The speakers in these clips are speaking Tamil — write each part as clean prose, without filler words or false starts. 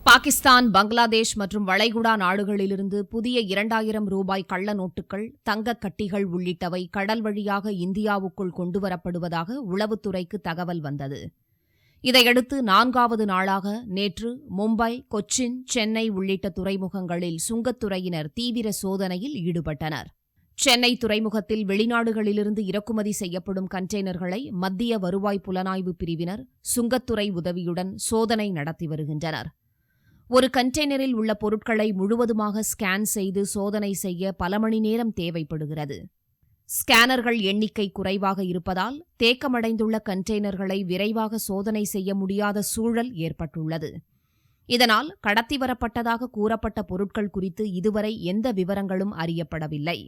பாகிஸ்தான், பங்களாதேஷ் மற்றும் வளைகுடா நாடுகளிலிருந்து புதிய 2000 ரூபாய் கள்ள நோட்டுகள், தங்கக் கட்டிகள் உள்ளிட்டவை கடல் வழியாக இந்தியாவுக்குள் கொண்டுவரப்படுவதாக உளவுத்துறைக்கு தகவல் வந்தது. இதையடுத்து 4வது நாளாக நேற்று மும்பை, கொச்சின், சென்னை உள்ளிட்ட துறைமுகங்களில் சுங்கத்துறையினர் தீவிர சோதனையில் ஈடுபட்டனர். சென்னை துறைமுகத்தில் வெளிநாடுகளிலிருந்து இறக்குமதி செய்யப்படும் கண்டெய்னர்களை மத்திய வருவாய் புலனாய்வு பிரிவினர் சுங்கத்துறை உதவியுடன் சோதனை நடத்தி வருகின்றனர். ஒரு கண்டெய்னரில் உள்ள பொருட்களை முழுவதுமாக ஸ்கேன் செய்து சோதனை செய்ய பல மணி நேரம் தேவைப்படுகிறது. ஸ்கேனர்கள் எண்ணிக்கை குறைவாக இருப்பதால் தேக்கமடைந்துள்ள கண்டெய்னர்களை விரைவாக சோதனை செய்ய முடியாத சூழல் ஏற்பட்டுள்ளது. இதனால் கடத்தி வரப்பட்டதாக கூறப்பட்ட பொருட்கள் குறித்து இதுவரை எந்த விவரங்களும் அறியப்படவில்லை.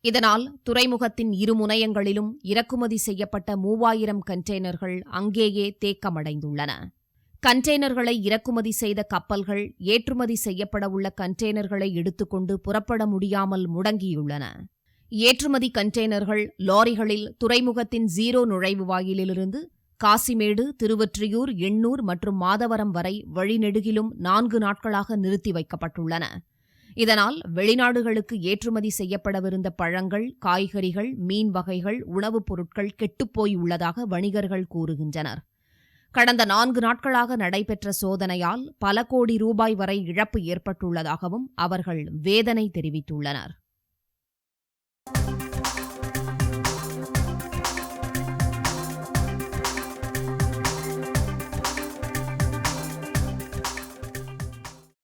இதனால் துறைமுகத்தின் இரு முனையங்களிலும் இறக்குமதி செய்யப்பட்ட 3000 கண்டெய்னர்கள் அங்கேயே தேக்கமடைந்துள்ளன. கண்டெய்னர்களை இறக்குமதி செய்த கப்பல்கள் ஏற்றுமதி செய்யப்படவுள்ள கண்டெய்னர்களை எடுத்துக்கொண்டு புறப்பட முடியாமல் முடங்கியுள்ளன. ஏற்றுமதி கண்டெய்னர்கள் லாரிகளில் துறைமுகத்தின் 0 நுழைவு வாயிலிலிருந்து காசிமேடு, திருவொற்றியூர், எண்ணூர் மற்றும் மாதவரம் வரை வழிநெடுகிலும் 4 நாட்களாக நிறுத்தி வைக்கப்பட்டுள்ளன. இதனால் வெளிநாடுகளுக்கு ஏற்றுமதி செய்யப்படவிருந்த பழங்கள், காய்கறிகள், மீன் வகைகள், உணவுப் பொருட்கள் கெட்டுப்போய் உள்ளதாக வணிகர்கள் கூறுகின்றனர். கடந்த 4 நாட்களாக நடைபெற்ற சோதனையால் பல கோடி ரூபாய் வரை இழப்பு ஏற்பட்டுள்ளதாகவும் அவர்கள் வேதனை தெரிவித்துள்ளனர்.